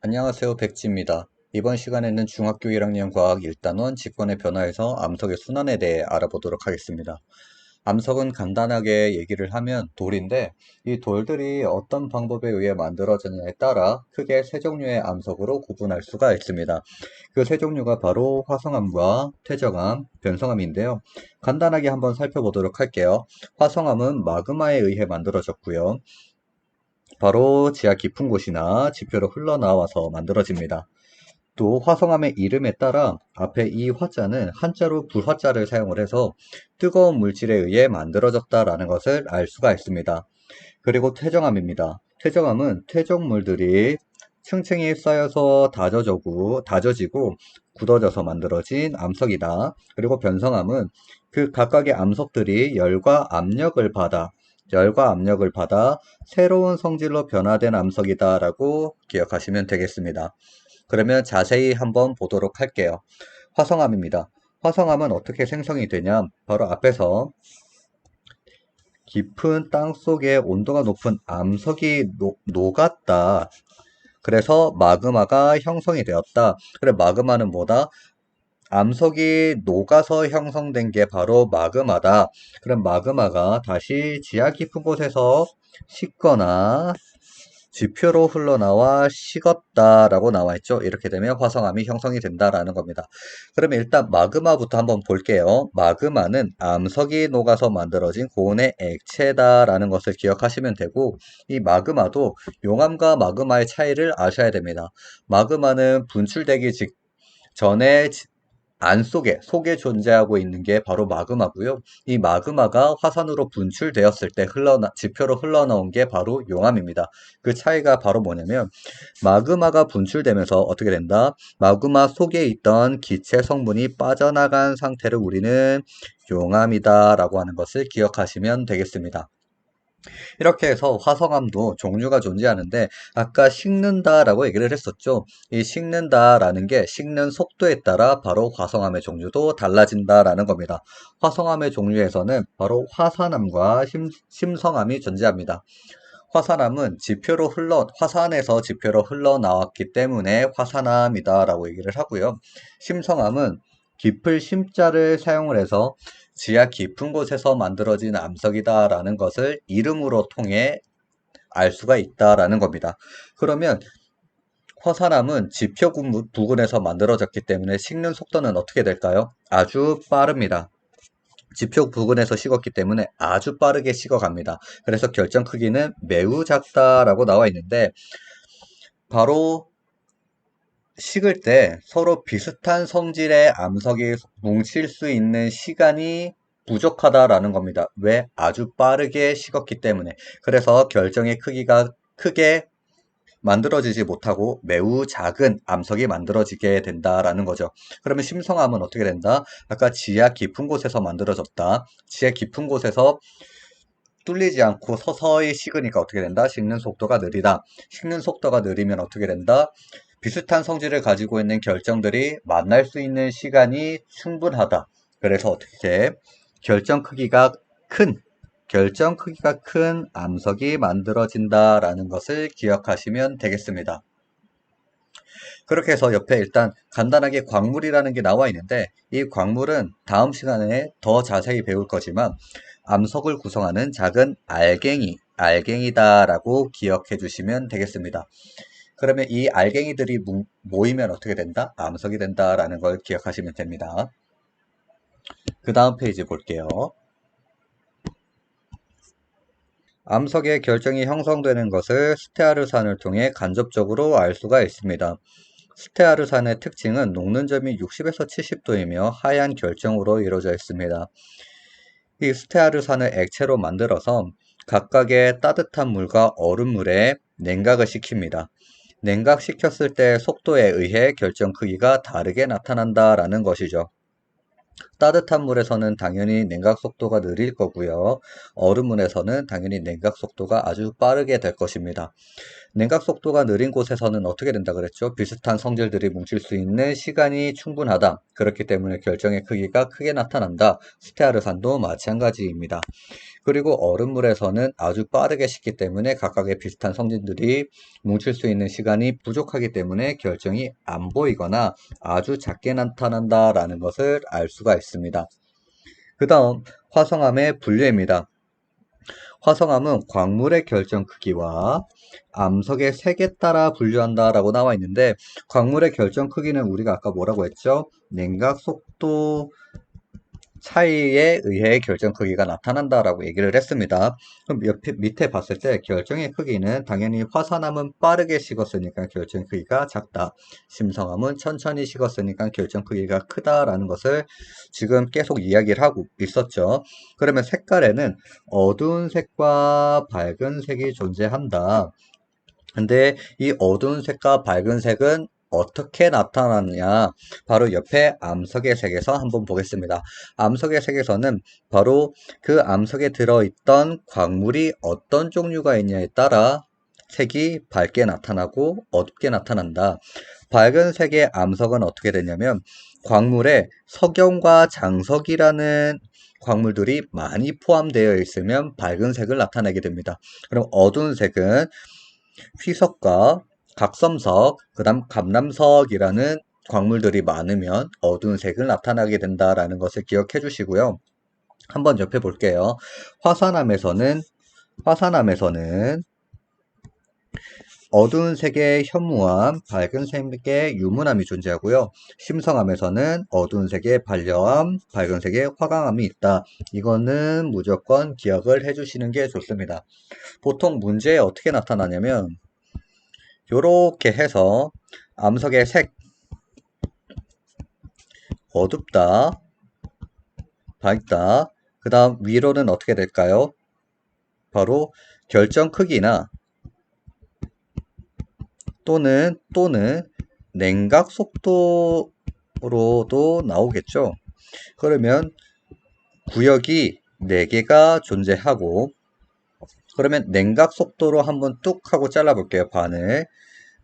안녕하세요. 백지입니다. 이번 시간에는 중학교 1학년 과학 1단원 직권의 변화에서 암석의 순환에 대해 알아보도록 하겠습니다. 암석은 간단하게 얘기를 하면 돌인데 이 돌들이 어떤 방법에 의해 만들어졌냐에 따라 크게 세 종류의 암석으로 구분할 수가 있습니다. 그 세 종류가 바로 화성암과 퇴적암, 변성암인데요. 간단하게 한번 살펴보도록 할게요. 화성암은 마그마에 의해 만들어졌고요. 바로 지하 깊은 곳이나 지표로 흘러나와서 만들어집니다. 또 화성암의 이름에 따라 앞에 이 화자는 한자로 불화자를 사용을 해서 뜨거운 물질에 의해 만들어졌다라는 것을 알 수가 있습니다. 그리고 퇴적암입니다. 퇴적암은 퇴적물들이 층층이 쌓여서 다져지고 굳어져서 만들어진 암석이다. 그리고 변성암은 그 각각의 암석들이 열과 압력을 받아 새로운 성질로 변화된 암석이다라고 기억하시면 되겠습니다. 그러면 자세히 한번 보도록 할게요. 화성암입니다. 화성암은 어떻게 생성이 되냐? 바로 앞에서 깊은 땅 속에 온도가 높은 암석이 녹았다. 그래서 마그마가 형성이 되었다. 그래, 마그마는 뭐다? 암석이 녹아서 형성된 게 바로 마그마다. 그럼 마그마가 다시 지하 깊은 곳에서 식거나 지표로 흘러나와 식었다라고 나와 있죠. 이렇게 되면 화성암이 형성이 된다라는 겁니다. 그러면 일단 마그마부터 한번 볼게요. 마그마는 암석이 녹아서 만들어진 고온의 액체다라는 것을 기억하시면 되고, 이 마그마도 용암과 마그마의 차이를 아셔야 됩니다. 마그마는 분출되기 전에 속에 존재하고 있는 게 바로 마그마고요. 이 마그마가 화산으로 분출되었을 때 지표로 흘러나온 게 바로 용암입니다. 그 차이가 바로 뭐냐면 마그마가 분출되면서 어떻게 된다? 마그마 속에 있던 기체 성분이 빠져나간 상태를 우리는 용암이다 라고 하는 것을 기억하시면 되겠습니다. 이렇게 해서 화성암도 종류가 존재하는데 아까 식는다라고 얘기를 했었죠. 이 식는다라는 게 식는 속도에 따라 바로 화성암의 종류도 달라진다라는 겁니다. 화성암의 종류에서는 바로 화산암과 심성암이 존재합니다. 화산에서 지표로 흘러나왔기 때문에 화산암이다라고 얘기를 하고요. 심성암은 깊을 심자를 사용을 해서 지하 깊은 곳에서 만들어진 암석이다라는 것을 이름으로 통해 알 수가 있다라는 겁니다. 그러면 화산암은 지표 부근에서 만들어졌기 때문에 식는 속도는 어떻게 될까요? 아주 빠릅니다. 지표 부근에서 식었기 때문에 아주 빠르게 식어갑니다. 그래서 결정 크기는 매우 작다라고 나와 있는데 바로 식을 때 서로 비슷한 성질의 암석이 뭉칠 수 있는 시간이 부족하다라는 겁니다. 왜? 아주 빠르게 식었기 때문에. 그래서 결정의 크기가 크게 만들어지지 못하고 매우 작은 암석이 만들어지게 된다라는 거죠. 그러면 심성암은 어떻게 된다? 아까 지하 깊은 곳에서 만들어졌다. 지하 깊은 곳에서 뚫리지 않고 서서히 식으니까 어떻게 된다? 식는 속도가 느리다. 식는 속도가 느리면 어떻게 된다? 비슷한 성질을 가지고 있는 결정들이 만날 수 있는 시간이 충분하다. 그래서 어떻게 결정 크기가 큰 결정 크기가 큰 암석이 만들어진다라는 것을 기억하시면 되겠습니다. 그렇게 해서 옆에 일단 간단하게 광물이라는 게 나와 있는데 이 광물은 다음 시간에 더 자세히 배울 거지만 암석을 구성하는 작은 알갱이다라고 기억해 주시면 되겠습니다. 그러면 이 알갱이들이 모이면 어떻게 된다? 암석이 된다라는 걸 기억하시면 됩니다. 그 다음 페이지 볼게요. 암석의 결정이 형성되는 것을 스테아르산을 통해 간접적으로 알 수가 있습니다. 스테아르산의 특징은 녹는 점이 60에서 70도이며 하얀 결정으로 이루어져 있습니다. 이 스테아르산을 액체로 만들어서 각각의 따뜻한 물과 얼음물에 냉각을 시킵니다. 냉각시켰을 때 속도에 의해 결정 크기가 다르게 나타난다라는 것이죠. 따뜻한 물에서는 당연히 냉각 속도가 느릴 거고요. 얼음물에서는 당연히 냉각 속도가 아주 빠르게 될 것입니다. 냉각 속도가 느린 곳에서는 어떻게 된다 그랬죠? 비슷한 성질들이 뭉칠 수 있는 시간이 충분하다. 그렇기 때문에 결정의 크기가 크게 나타난다. 스테아르산도 마찬가지입니다. 그리고 얼음물에서는 아주 빠르게 식기 때문에 각각의 비슷한 성질들이 뭉칠 수 있는 시간이 부족하기 때문에 결정이 안 보이거나 아주 작게 나타난다라는 것을 알 수가 있습니다. 그 다음 화성암의 분류입니다. 화성암은 광물의 결정 크기와 암석의 색에 따라 분류한다라고 나와 있는데, 광물의 결정 크기는 우리가 아까 뭐라고 했죠? 냉각 속도 차이에 의해 결정 크기가 나타난다라고 얘기를 했습니다. 그럼 밑에 봤을 때 결정의 크기는 당연히 화산암은 빠르게 식었으니까 결정 크기가 작다. 심성암은 천천히 식었으니까 결정 크기가 크다라는 것을 지금 계속 이야기를 하고 있었죠. 그러면 색깔에는 어두운 색과 밝은 색이 존재한다. 근데 이 어두운 색과 밝은 색은 어떻게 나타나느냐? 바로 옆에 암석의 색에서 한번 보겠습니다. 암석의 색에서는 바로 그 암석에 들어있던 광물이 어떤 종류가 있냐에 따라 색이 밝게 나타나고 어둡게 나타난다. 밝은 색의 암석은 어떻게 되냐면 광물에 석영과 장석이라는 광물들이 많이 포함되어 있으면 밝은 색을 나타내게 됩니다. 그럼 어두운 색은 휘석과 각섬석, 그 다음 감람석이라는 광물들이 많으면 어두운 색을 나타나게 된다라는 것을 기억해 주시고요. 한번 옆에 볼게요. 화산암에서는 어두운 색의 현무암, 밝은 색의 유문암이 존재하고요. 심성암에서는 어두운 색의 반려암, 밝은 색의 화강암이 있다. 이거는 무조건 기억을 해주시는 게 좋습니다. 보통 문제에 어떻게 나타나냐면 요렇게 해서 암석의 색, 어둡다, 밝다. 그 다음 위로는 어떻게 될까요? 바로 결정 크기나 또는 냉각 속도로도 나오겠죠. 그러면 구역이 4개가 존재하고, 그러면 냉각 속도로 한번 뚝 하고 잘라 볼게요. 반을.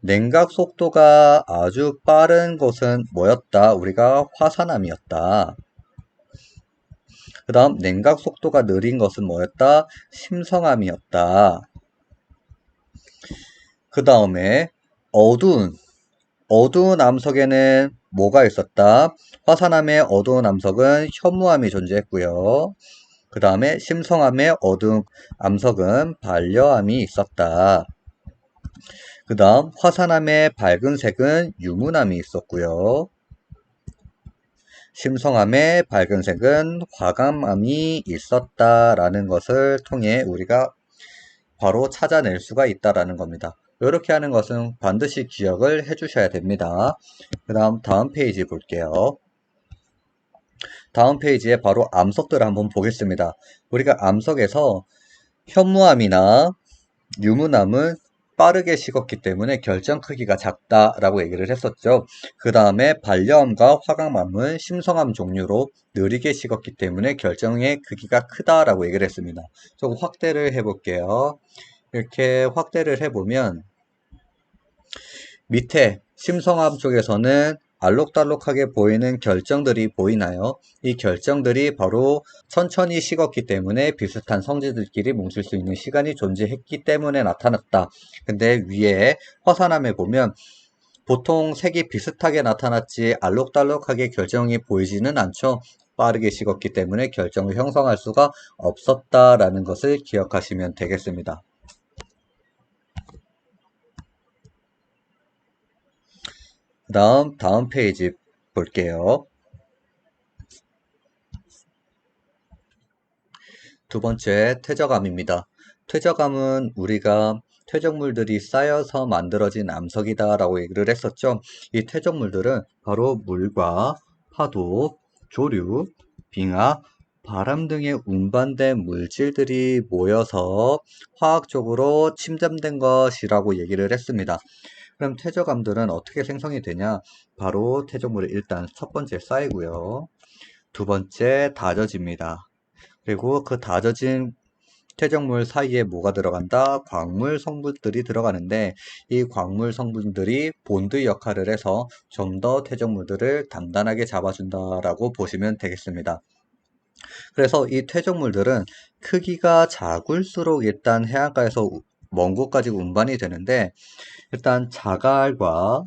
냉각 속도가 아주 빠른 곳은 뭐였다? 우리가 화산암이었다. 그 다음 냉각 속도가 느린 것은 뭐였다? 심성암이었다. 그 다음에 어두운 암석에는 뭐가 있었다? 화산암의 어두운 암석은 현무암이 존재했고요. 그 다음에 심성암의 어두운 암석은 반려암이 있었다. 그 다음 화산암의 밝은 색은 유문암이 있었고요. 심성암의 밝은 색은 화감암이 있었다라는 것을 통해 우리가 바로 찾아낼 수가 있다라는 겁니다. 이렇게 하는 것은 반드시 기억을 해 주셔야 됩니다. 그 다음 페이지 볼게요. 다음 페이지에 바로 암석들을 한번 보겠습니다. 우리가 암석에서 현무암이나 유문암은 빠르게 식었기 때문에 결정 크기가 작다라고 얘기를 했었죠. 그 다음에 반려암과 화강암은 심성암 종류로 느리게 식었기 때문에 결정의 크기가 크다라고 얘기를 했습니다. 조금 확대를 해볼게요. 이렇게 확대를 해보면 밑에 심성암 쪽에서는 알록달록하게 보이는 결정들이 보이나요? 이 결정들이 바로 천천히 식었기 때문에 비슷한 성질들끼리 뭉칠 수 있는 시간이 존재했기 때문에 나타났다. 근데 위에 화산암에 보면 보통 색이 비슷하게 나타났지 알록달록하게 결정이 보이지는 않죠. 빠르게 식었기 때문에 결정을 형성할 수가 없었다라는 것을 기억하시면 되겠습니다. 다음 페이지 볼게요. 두 번째, 퇴적암입니다. 퇴적암은 우리가 퇴적물들이 쌓여서 만들어진 암석이다 라고 얘기를 했었죠. 이 퇴적물들은 바로 물과 파도, 조류, 빙하, 바람 등의 운반된 물질들이 모여서 화학적으로 침잠된 것이라고 얘기를 했습니다. 그럼 퇴적암들은 어떻게 생성이 되냐? 바로 퇴적물이 일단 첫 번째 쌓이고요. 두 번째 다져집니다. 그리고 그 다져진 퇴적물 사이에 뭐가 들어간다? 광물 성분들이 들어가는데 이 광물 성분들이 본드 역할을 해서 좀 더 퇴적물들을 단단하게 잡아준다라고 보시면 되겠습니다. 그래서 이 퇴적물들은 크기가 작을수록 일단 해안가에서 먼 곳까지 운반이 되는데 일단 자갈과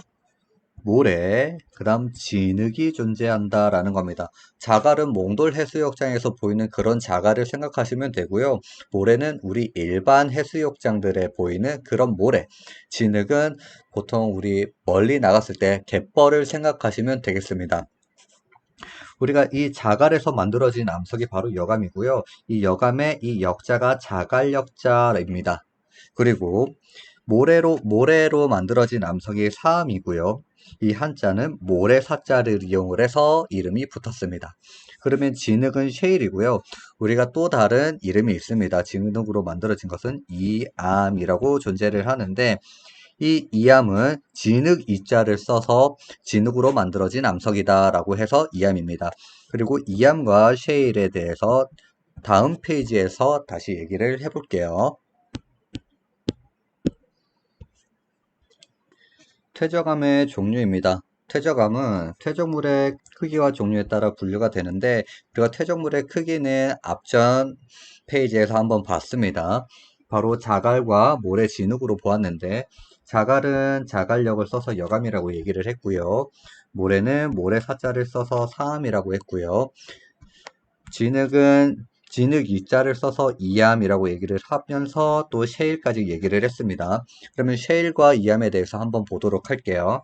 모래, 그 다음 진흙이 존재한다라는 겁니다. 자갈은 몽돌 해수욕장에서 보이는 그런 자갈을 생각하시면 되고요. 모래는 우리 일반 해수욕장들에 보이는 그런 모래. 진흙은 보통 우리 멀리 나갔을 때 갯벌을 생각하시면 되겠습니다. 우리가 이 자갈에서 만들어진 암석이 바로 여감이고요. 이 여감의 이 역자가 자갈역자입니다. 그리고 모래로 만들어진 암석이 사암이고요. 이 한자는 모래사자를 이용을 해서 이름이 붙었습니다. 그러면 진흙은 셰일이고요. 우리가 또 다른 이름이 있습니다. 진흙으로 만들어진 것은 이암이라고 존재를 하는데 이 이암은 진흙 이자를 써서 진흙으로 만들어진 암석이다 라고 해서 이암입니다. 그리고 이암과 셰일에 대해서 다음 페이지에서 다시 얘기를 해볼게요. 퇴적암의 종류입니다. 퇴적암은 퇴적물의 크기와 종류에 따라 분류가 되는데 우리가 퇴적물의 크기는 앞전 페이지에서 한번 봤습니다. 바로 자갈과 모래 진흙으로 보았는데 자갈은 자갈력을 써서 여감이라고 얘기를 했고요. 모래는 모래 사자를 써서 사암이라고 했고요. 진흙은 진흙 이자를 써서 이암이라고 얘기를 하면서 또 셰일까지 얘기를 했습니다. 그러면 셰일과 이암에 대해서 한번 보도록 할게요.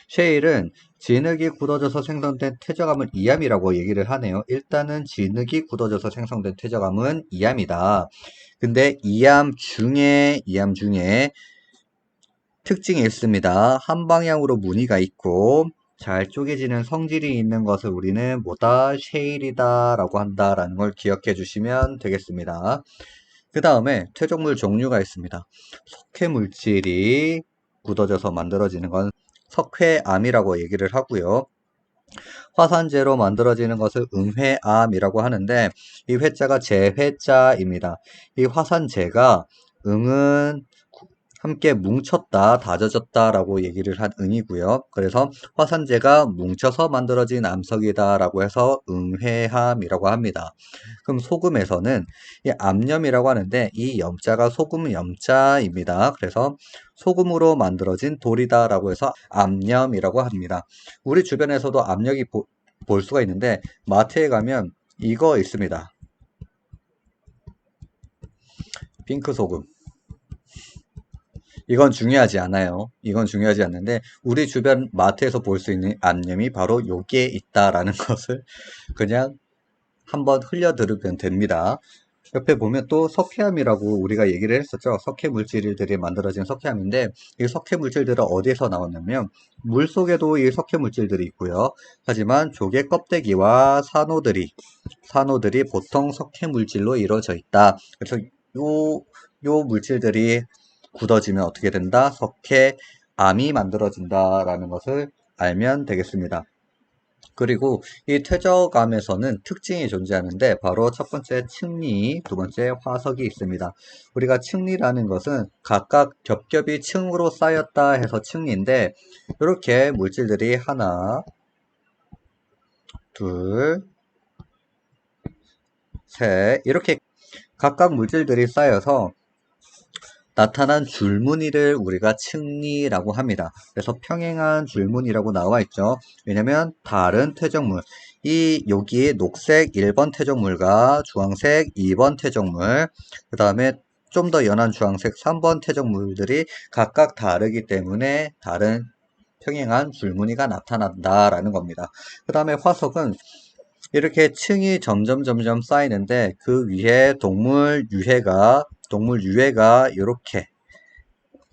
셰일은 진흙이 굳어져서 생성된 퇴적암은 이암이라고 얘기를 하네요. 일단은 진흙이 굳어져서 생성된 퇴적암은 이암이다. 근데 이암 중에 특징이 있습니다. 한 방향으로 무늬가 있고 잘 쪼개지는 성질이 있는 것을 우리는 뭐다? 셰일이다 라고 한다라는 걸 기억해 주시면 되겠습니다. 그 다음에 퇴적물 종류가 있습니다. 석회 물질이 굳어져서 만들어지는 건 석회암이라고 얘기를 하고요. 화산재로 만들어지는 것을 응회암이라고 하는데 이 회자가 재회자입니다. 이 화산재가 응은 함께 뭉쳤다, 다져졌다 라고 얘기를 한 응이고요. 그래서 화산재가 뭉쳐서 만들어진 암석이다 라고 해서 응회암이라고 합니다. 그럼 소금에서는 이 암염이라고 하는데 이 염자가 소금 염자입니다. 그래서 소금으로 만들어진 돌이다 라고 해서 암염이라고 합니다. 우리 주변에서도 압력이 볼 수가 있는데 마트에 가면 이거 있습니다. 핑크 소금. 이건 중요하지 않아요. 이건 중요하지 않는데 우리 주변 마트에서 볼 수 있는 암염이 바로 여기에 있다라는 것을 그냥 한번 흘려들으면 됩니다. 옆에 보면 또 석회암이라고 우리가 얘기를 했었죠. 석회 물질들이 만들어진 석회암인데 이 석회 물질들은 어디에서 나왔냐면 물 속에도 이 석회 물질들이 있고요. 하지만 조개 껍데기와 산호들이 보통 석회 물질로 이루어져 있다. 그래서 요 물질들이 굳어지면 어떻게 된다? 석회암이 만들어진다라는 것을 알면 되겠습니다. 그리고 이 퇴적암에서는 특징이 존재하는데 바로 첫 번째 층리, 두 번째 화석이 있습니다. 우리가 층리라는 것은 각각 겹겹이 층으로 쌓였다 해서 층리인데 이렇게 물질들이 하나, 둘, 셋 이렇게 각각 물질들이 쌓여서 나타난 줄무늬를 우리가 층리라고 합니다. 그래서 평행한 줄무늬라고 나와 있죠. 왜냐면 다른 퇴적물, 여기에 녹색 1번 퇴적물과 주황색 2번 퇴적물, 그 다음에 좀 더 연한 주황색 3번 퇴적물들이 각각 다르기 때문에 다른 평행한 줄무늬가 나타난다라는 겁니다. 그 다음에 화석은 이렇게 층이 점점 쌓이는데 그 위에 동물 유해가 이렇게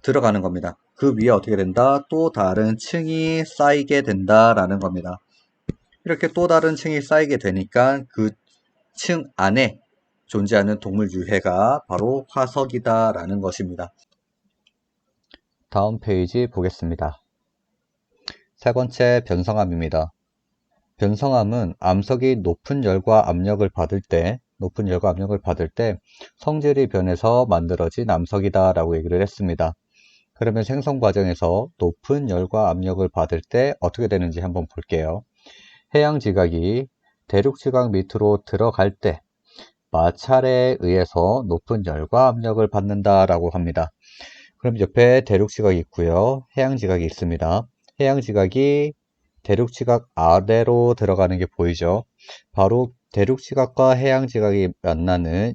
들어가는 겁니다. 그 위에 어떻게 된다? 또 다른 층이 쌓이게 된다라는 겁니다. 이렇게 또 다른 층이 쌓이게 되니까 그 층 안에 존재하는 동물 유해가 바로 화석이다라는 것입니다. 다음 페이지 보겠습니다. 세 번째 변성암입니다. 변성암은 암석이 높은 열과 압력을 받을 때 높은 열과 압력을 받을 때 성질이 변해서 만들어진 암석이다 라고 얘기를 했습니다. 그러면 생성 과정에서 높은 열과 압력을 받을 때 어떻게 되는지 한번 볼게요. 해양 지각이 대륙 지각 밑으로 들어갈 때 마찰에 의해서 높은 열과 압력을 받는다 라고 합니다. 그럼 옆에 대륙 지각이 있고요. 해양 지각이 있습니다. 해양 지각이 대륙 지각 아래로 들어가는 게 보이죠? 바로 대륙 지각과 해양 지각이 만나는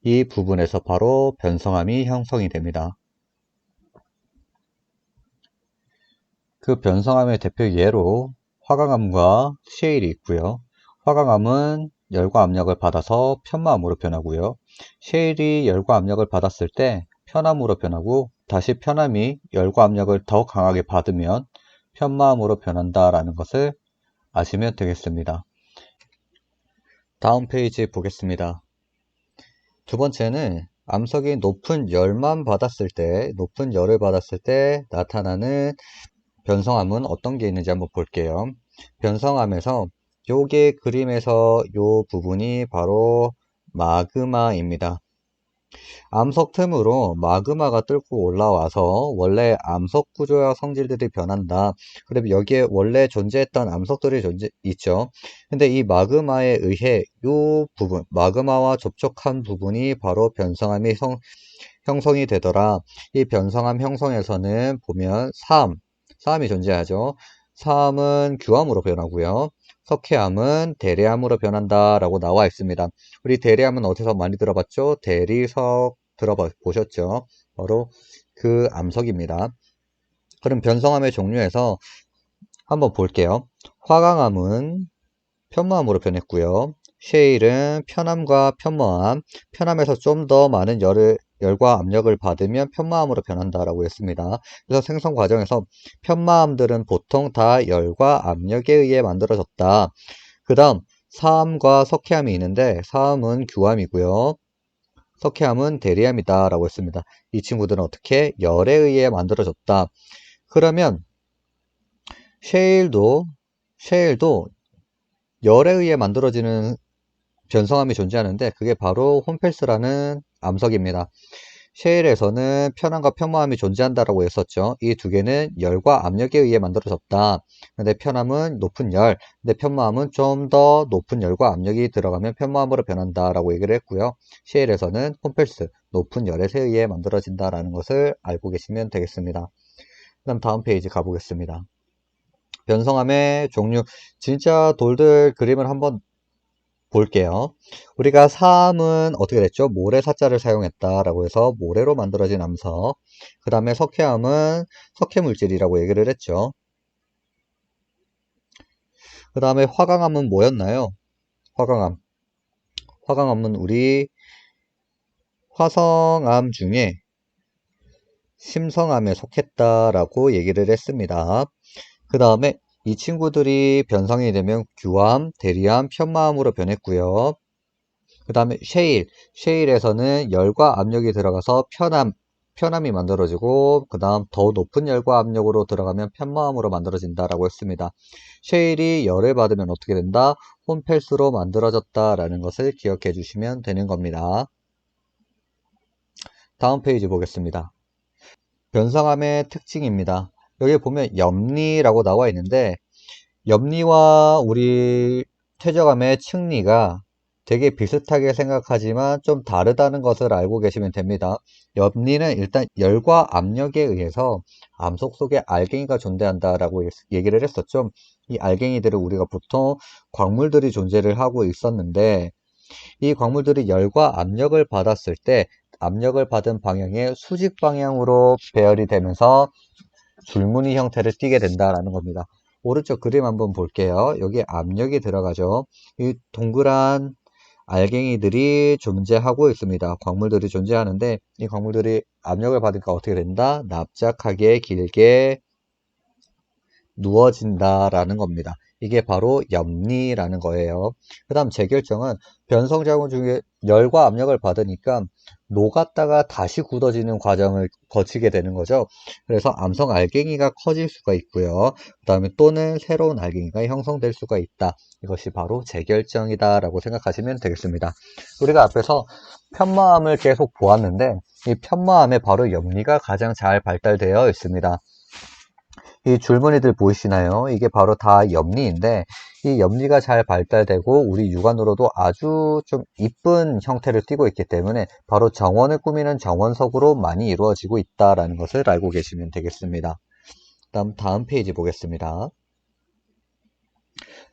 이 부분에서 바로 변성암이 형성이 됩니다. 그 변성암의 대표 예로 화강암과 셰일이 있고요. 화강암은 열과 압력을 받아서 편마암으로 변하고요. 셰일이 열과 압력을 받았을 때 편암으로 변하고 다시 편암이 열과 압력을 더 강하게 받으면 편마암으로 변한다라는 것을 아시면 되겠습니다. 다음 페이지 보겠습니다. 두 번째는 암석이 높은 열만 받았을 때, 높은 열을 받았을 때 나타나는 변성암은 어떤 게 있는지 한번 볼게요. 변성암에서 요게 그림에서 요 부분이 바로 마그마입니다. 암석 틈으로 마그마가 뚫고 올라와서 원래 암석 구조와 성질들이 변한다. 그리고 여기에 원래 존재했던 암석들이 있죠. 근데 이 마그마에 의해 요 부분, 마그마와 접촉한 부분이 바로 변성암이 형성이 되더라. 이 변성암 형성에서는 보면 사암이 존재하죠. 사암은 규암으로 변하고요. 석회암은 대리암으로 변한다 라고 나와 있습니다. 우리 대리암은 어디서 많이 들어봤죠? 대리석 들어보셨죠? 바로 그 암석입니다. 그럼 변성암의 종류에서 한번 볼게요. 화강암은 편마암으로 변했고요. 셰일은 편암과 편마암, 편암에서 좀 더 많은 열과 압력을 받으면 편마암으로 변한다라고 했습니다. 그래서 생성 과정에서 편마암들은 보통 다 열과 압력에 의해 만들어졌다. 그 다음 사암과 석회암이 있는데 사암은 규암이고요. 석회암은 대리암이다 라고 했습니다. 이 친구들은 어떻게? 열에 의해 만들어졌다. 그러면 셰일도 열에 의해 만들어지는 변성암이 존재하는데 그게 바로 홈펠스라는 암석입니다. 셰일에서는 편암과 편마암이 존재한다라고 했었죠. 이 두 개는 열과 압력에 의해 만들어졌다. 근데 편암은 높은 열, 근데 편마암은 좀 더 높은 열과 압력이 들어가면 편마암으로 변한다라고 얘기를 했고요. 셰일에서는 홈펠스, 높은 열에 의해 만들어진다라는 것을 알고 계시면 되겠습니다. 그다음 다음 페이지 가보겠습니다. 변성암의 종류, 진짜 돌들 그림을 한번 볼게요. 우리가 사암은 어떻게 됐죠? 모래 사자를 사용했다라고 해서 모래로 만들어진 암석. 그 다음에 석회암은 석회물질이라고 얘기를 했죠. 그 다음에 화강암은 뭐였나요? 화강암은 우리 화성암 중에 심성암에 속했다라고 얘기를 했습니다. 그 다음에 이 친구들이 변성이 되면 규암, 대리암, 편마암으로 변했고요. 그 다음에 셰일에서는 열과 압력이 들어가서 편암이 만들어지고 그 다음 더 높은 열과 압력으로 들어가면 편마암으로 만들어진다라고 했습니다. 셰일이 열을 받으면 어떻게 된다? 홈펠스로 만들어졌다라는 것을 기억해 주시면 되는 겁니다. 다음 페이지 보겠습니다. 변성암의 특징입니다. 여기 보면 염리라고 나와 있는데 염리와 우리 퇴적암의 층리가 되게 비슷하게 생각하지만 좀 다르다는 것을 알고 계시면 됩니다. 염리는 일단 열과 압력에 의해서 암석 속에 알갱이가 존재한다라고 얘기를 했었죠. 이 알갱이들을 우리가 보통 광물들이 존재를 하고 있었는데 이 광물들이 열과 압력을 받았을 때 압력을 받은 방향의 수직 방향으로 배열이 되면서 줄무늬 형태를 띠게 된다라는 겁니다. 오른쪽 그림 한번 볼게요. 여기 압력이 들어가죠. 이 동그란 알갱이들이 존재하고 있습니다. 광물들이 존재하는데 이 광물들이 압력을 받으니까 어떻게 된다? 납작하게 길게 누워진다라는 겁니다. 이게 바로 염리라는 거예요. 그 다음 재결정은 변성작용 중에 열과 압력을 받으니까 녹았다가 다시 굳어지는 과정을 거치게 되는 거죠. 그래서 암석 알갱이가 커질 수가 있고요. 그 다음에 또는 새로운 알갱이가 형성될 수가 있다. 이것이 바로 재결정이다 라고 생각하시면 되겠습니다. 우리가 앞에서 편마암을 계속 보았는데 이 편마암에 바로 염리가 가장 잘 발달되어 있습니다. 이 줄무늬들 보이시나요? 이게 바로 다 염리인데 이 염리가 잘 발달되고 우리 육안으로도 아주 좀 이쁜 형태를 띠고 있기 때문에 바로 정원을 꾸미는 정원석으로 많이 이루어지고 있다라는 것을 알고 계시면 되겠습니다. 다음 페이지 보겠습니다.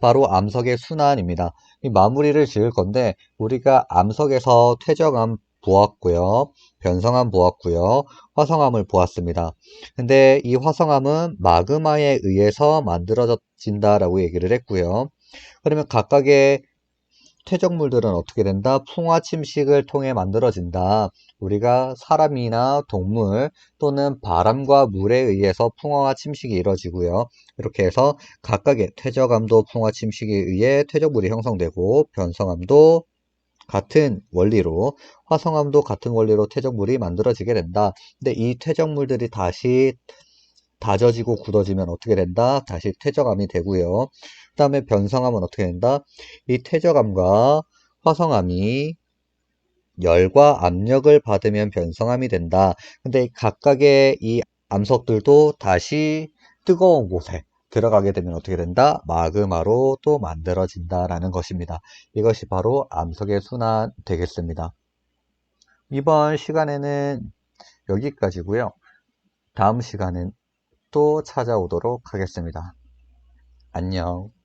바로 암석의 순환입니다. 이 마무리를 지을 건데 우리가 암석에서 퇴적암 보았고요. 변성암 보았고요. 화성암을 보았습니다. 근데 이 화성암은 마그마에 의해서 만들어진다라고 얘기를 했고요. 그러면 각각의 퇴적물들은 어떻게 된다? 풍화 침식을 통해 만들어진다. 우리가 사람이나 동물 또는 바람과 물에 의해서 풍화와 침식이 이루어지고요. 이렇게 해서 각각의 퇴적암도 풍화 침식에 의해 퇴적물이 형성되고 변성암도 같은 원리로 화성암도 같은 원리로 퇴적물이 만들어지게 된다. 근데 이 퇴적물들이 다시 다져지고 굳어지면 어떻게 된다? 다시 퇴적암이 되고요. 그 다음에 변성암은 어떻게 된다? 이 퇴적암과 화성암이 열과 압력을 받으면 변성암이 된다. 근데 각각의 이 암석들도 다시 뜨거운 곳에 들어가게 되면 어떻게 된다? 마그마로 또 만들어진다라는 것입니다. 이것이 바로 암석의 순환 되겠습니다. 이번 시간에는 여기까지고요. 다음 시간은 또 찾아오도록 하겠습니다. 안녕.